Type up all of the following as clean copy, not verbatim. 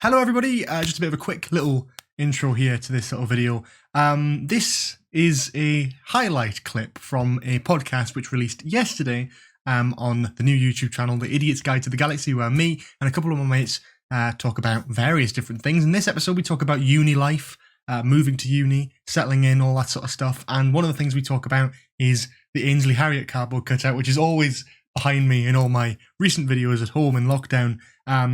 Hello everybody, just a bit of a quick little intro here to this little video. This is a highlight clip from a podcast which released yesterday on the new YouTube channel, The Idiot's Guide to the Galaxy, where me and a couple of my mates talk about various different things. In this episode we talk about uni life, moving to uni, settling in, all that sort of stuff. And one of the things we talk about is the AINSLEY HARRIOTT cardboard cutout, which is always behind me in all my recent videos at home in lockdown.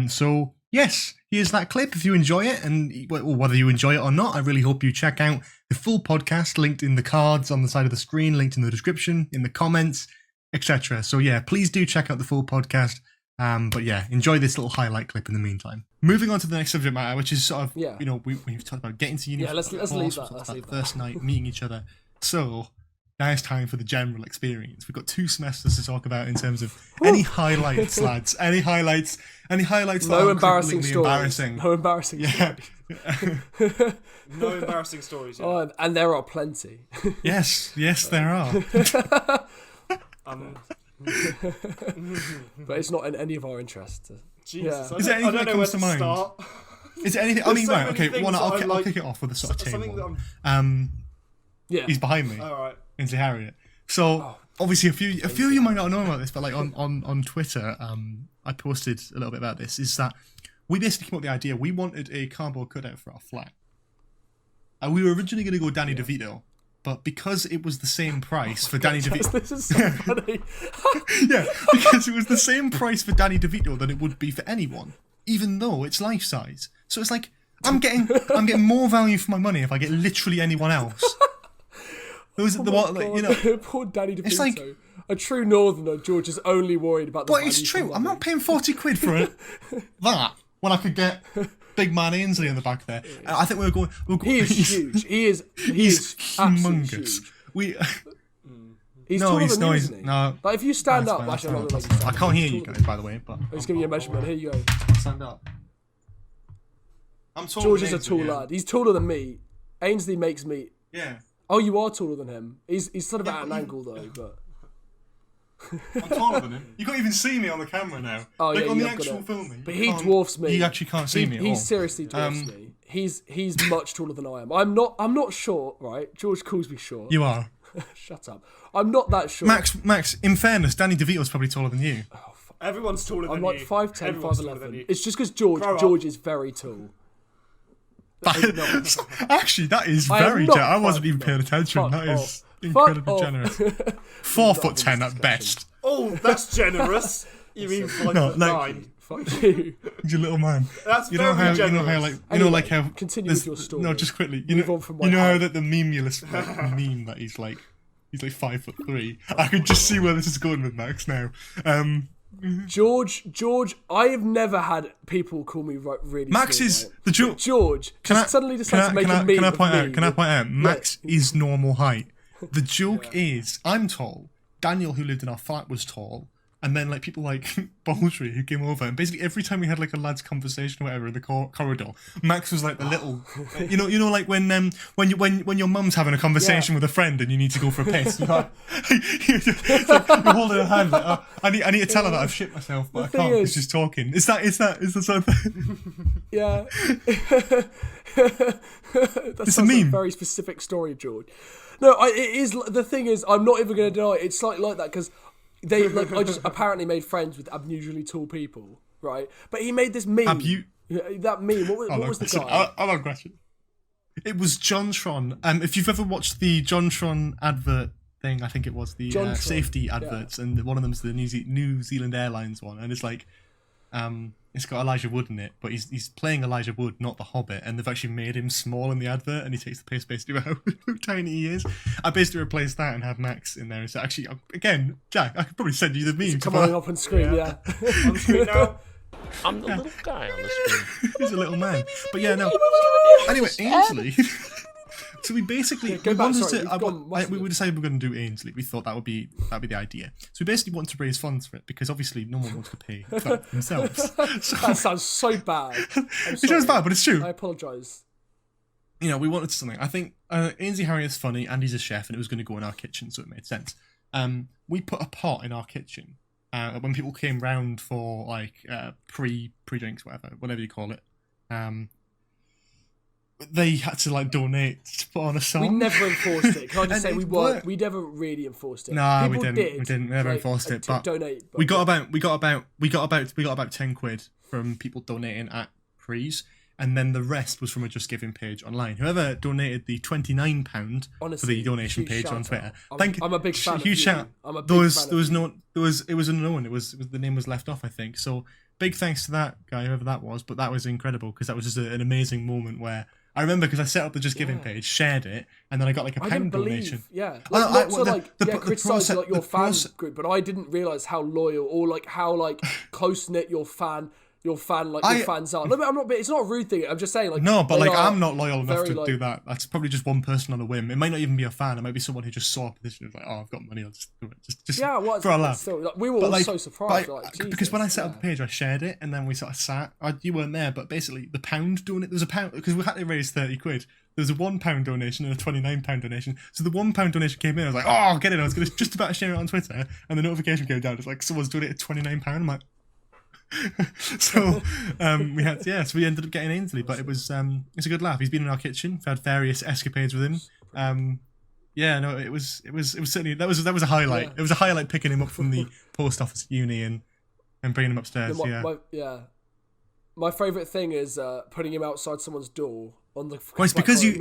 So yes, here's that clip. If you enjoy it, and whether you enjoy it or not, I really hope you check out the full podcast, linked in the cards on the side of the screen, linked in the description, in the comments, etc. So yeah, please do check out the full podcast. But yeah, enjoy this little highlight clip in the meantime. Moving on to the next subject matter, which is sort of, you know, we've talked about getting to uni. Yeah, let's leave that. Let's leave that. First night, meeting each other. So now it's time for the general experience. We've got 2 semesters to talk about in terms of any highlights, lads. Any highlights. No embarrassing stories. No embarrassing stories. No embarrassing stories. Yeah. Oh, and there are plenty. Yes, there are. But it's not in any of our interests. Jesus, Is there anything that comes to mind? Is there anything? I mean, right, okay. I'll kick it off with a sort of table. He's behind me. All right. AINSLEY HARRIOTT. So obviously, a few of you might not know about this, but like on Twitter, I posted a little bit about this. Is that we basically came up with the idea. We wanted a cardboard cutout for our flat. We were originally going to go Danny DeVito, but because it was the same price for Danny DeVito, This is so funny. yeah, because it was the same price for Danny DeVito than it would be for anyone, even though it's life size. So it's like I'm getting more value for my money if I get literally anyone else. Those are you know. Poor Danny DeVito. It's like a true northerner. George is only worried about the. But it's true. I'm not paying 40 quid for it. That when I could get big man AINSLEY in the back there. I think we're going. He is huge. He's humongous. Huge. He's taller than you, isn't he? No. Like if you stand up, I can't hear you guys, by the way. But he's giving you a measurement. Here you go. Stand up. I'm taller. George is a tall lad. He's taller than me. AINSLEY makes me. Yeah. Oh, you are taller than him. He's sort of at an angle though, but. I'm taller than him. You can't even see me on the camera now. Oh, like yeah, on the actual filming. But he dwarfs me. You actually can't see me at all. He seriously dwarfs me. He's much taller than I am. I'm not short, right? George calls me short. You are. Shut up. I'm not that short. Max, in fairness, Danny DeVito's probably taller than you. Oh, Everyone's taller than you. I'm like 5'10", 5'11". It's just because George is very tall. Actually, that is very generous. I wasn't even paying attention. That is incredibly generous. 4'10" at best. Oh, that's generous. You mean 5'9"? Fuck you. He's a little man. That's very generous. Like how continue with your story. No, just quickly. You know how that the memulous meme that he's like 5'3". I can just see where this is going with Max now. George, I have never had people call me really. Max small, is right? the joke. George suddenly decides to make a meme. Can I point out? Max is normal height. The joke is I'm tall. Daniel, who lived in our flat, was tall. And then like people like Baldry who came over, and basically every time we had like a lads conversation or whatever in the corridor, Max was like the little, you know, like when your mum's having a conversation with a friend and you need to go for a piss, you're holding her hand like, oh, I need to tell her that I've shit myself, but I can't because she's talking. Is that sort of thing? Yeah. It's a meme. Like a very specific story, George. No, it is. The thing is, I'm not even going to deny it. It's slightly like that because. I just apparently made friends with unusually tall people, right? But he made this meme. That meme. What was the guy? I love question. It was JonTron. If you've ever watched the JonTron advert thing, I think it was the safety adverts, and one of them's the New Zealand Airlines one, and it's like, it's got Elijah Wood in it, but he's playing Elijah Wood, not the Hobbit, and they've actually made him small in the advert, and he takes the piss basically about how tiny he is. I basically replaced that and had Max in there. So actually, again, Jack, I could probably send you the meme. Coming up on screen, yeah. On screen now. I'm the little guy on the screen. He's a little man. But yeah, no. Anyway, AINSLEY. So we basically we decided we were going to do AINSLEY. We thought that'd be the idea. So we basically wanted to raise funds for it because obviously no one wants to pay for it themselves. So, that sounds so bad. It sounds bad, but it's true. I apologise. You know, we wanted something. I think AINSLEY HARRIOTT's funny and he's a chef and it was going to go in our kitchen, so it made sense. We put a pot in our kitchen when people came round for like pre-drinks, whatever you call it. they had to like donate to put on a song. We never enforced it. Can I just say worked. we never really enforced it. No, People we didn't. We never enforced it. But donate. We got about 10 quid from people donating at Prees, and then the rest was from a Just Giving page online. Whoever donated the £29 for the donation page on Twitter, I'm a big fan. Huge shout. There was unknown. It was the name was left off, I think. So big thanks to that guy, whoever that was. But that was incredible because that was just an amazing moment where. I remember because I set up the Just Giving page, shared it, and then I got like a £1 donation. Yeah, not to criticise like your fan group, but I didn't realise how loyal or like how like close knit your fans are. No, I'm not. It's not a rude thing. I'm just saying like no, but like I'm not loyal enough to do that. That's probably just one person on a whim. It might not even be a fan. It might be someone who just saw a position and was like, oh, I've got money. I'll just do it. Just for a laugh. Still, we were all so surprised. Because when I set up the page, I shared it, and then we sort of sat. You weren't there, but basically the pound doing it. There was a pound because we had to raise 30 quid. There was a £1 donation and a £29 donation. So the £1 donation came in. I was like, oh, I'll get it. I was going to just about share it on Twitter, and the notification came down. It's like someone's doing it at £29. I'm like. So we ended up getting Ainsley, but it's a good laugh. He's been in our kitchen. We've had various escapades with him. It was certainly that was a highlight. Yeah. It was a highlight picking him up from the post office at uni and bringing him upstairs. My favourite thing is putting him outside someone's door on the. Well, because you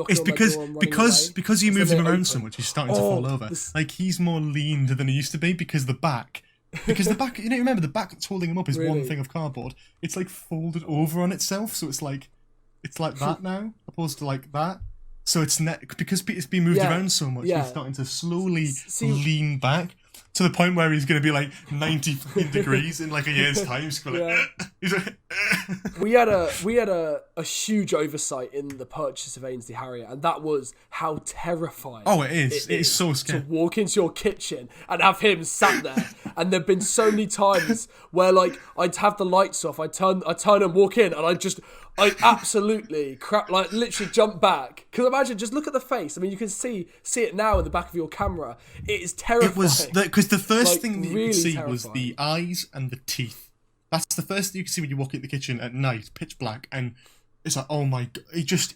moved him around so much, he's starting to fall over. Like he's more leaned than he used to be because the back. Because the back, remember the back that's holding him up is one thing of cardboard. It's like folded over on itself, so it's like that now, opposed to like that. So it's because it's been moved around so much, he's starting to slowly lean back to the point where he's going to be like 90 degrees in like a year's time. We had a huge oversight in the purchase of AINSLEY HARRIOTT, and that was how terrifying. Oh, it is. It is so scary to walk into your kitchen and have him sat there. And there've been so many times where like I'd have the lights off, I turn and walk in, and I absolutely crap, like literally jump back. Because imagine, just look at the face. I mean, you can see it now in the back of your camera. It is terrifying. It was because the first thing that you could see was the eyes and the teeth. That's the first thing you can see when you walk in the kitchen at night, pitch black, and it's like, oh my god,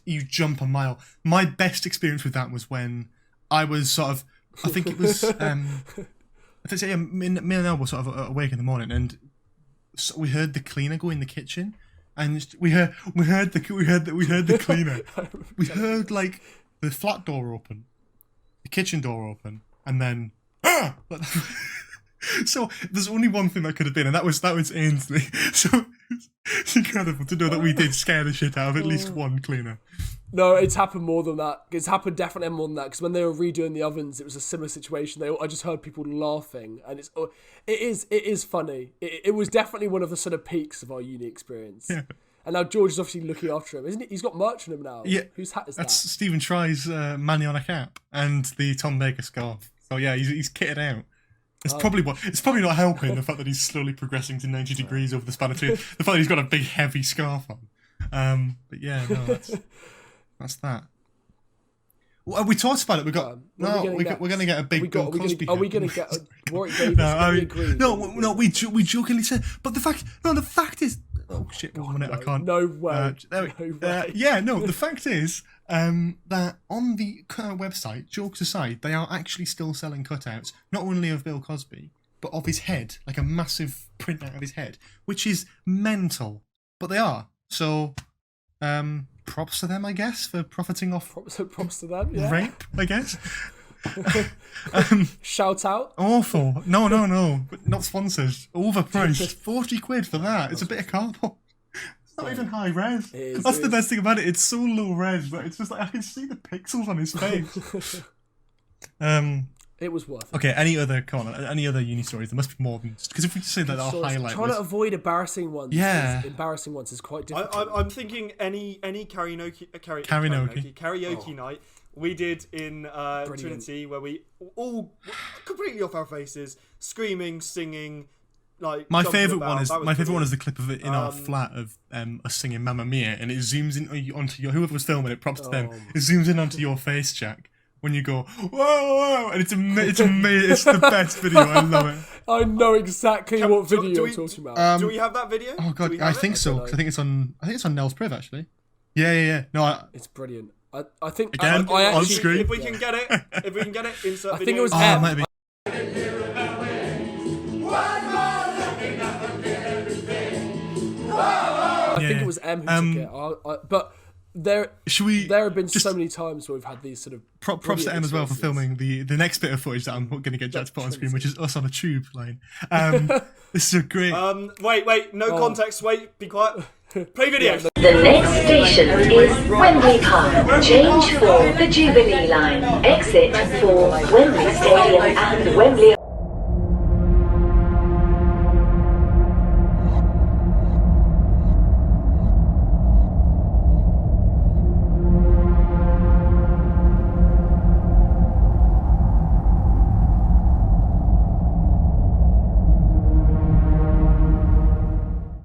you jump a mile. My best experience with that was when I was sort of, I think it was, me and Elle were sort of awake in the morning, and so we heard the cleaner go in the kitchen. And we heard the cleaner. We heard like the flat door open, the kitchen door open, and then so there's only one thing that could have been, and that was Ainsley. So it's incredible to know that we did scare the shit out of at least one cleaner. No, it's happened more than that. It's happened definitely more than that, because when they were redoing the ovens, it was a similar situation. I just heard people laughing, and it is funny. It was definitely one of the sort of peaks of our uni experience. Yeah. And now George is obviously looking after him, isn't he? He's got merch on him now. Yeah. Whose hat is that? That's Stephen Try's Manny on a cap and the Tom Baker scarf. So yeah, he's kitted out. It's probably not helping the fact that he's slowly progressing to 90 degrees over the span of 2 years. The fact that he's got a big heavy scarf on. But yeah, no, that's that. Well, we talked about it. We're going to get a big Bill Cosby. Are we going to get a Warwick Davis? No, we jokingly said. But the fact is. Oh shit! 1 minute, I can't. No way. The fact is that on the CUTOUT website, jokes aside, they are actually still selling cutouts, not only of Bill Cosby, but of his head, like a massive printout of his head, which is mental. But they are. So, props to them, I guess, for profiting off. Props to them. Yeah. Rape, I guess. Shout out. Awful. No, but not sponsored. Overpriced. 40 quid for that. It's a bit of cardboard. It's not even high res. That's the best thing about it. It's so low res that it's just like I can see the pixels on his face. It was worth it. Okay, any other uni stories? There must be more than because if we just say that our highlight trying to avoid embarrassing ones. Yeah. Embarrassing ones is quite difficult. I'm thinking any karaoke night we did in Trinity, where we all completely off our faces, screaming, singing, like. My favourite one is the clip of it in our flat of us singing Mamma Mia, and it zooms in onto your whoever was filming it. Props to them. It zooms in onto your face, Jack. when you go whoa, whoa, and it's the best video. I love it. I know exactly what video you're talking about. Do we have that video? Oh god, I think so. 'Cause I think it's on Nell's Priv actually. Yeah. No, it's brilliant. I think again I on actually, screen. If we can get it, insert. I think it was M. M. Might be. I think it was M who took it. But there have been so many times where we've had these sort of props to M as well for filming the next bit of footage that I'm going to get Jack to put on screen, which is us on a tube line. This is a great. Wait, no context. Wait, be quiet. Play video. The next station is Wembley Park. Change for the Jubilee line. Exit for Wembley Stadium and Wembley.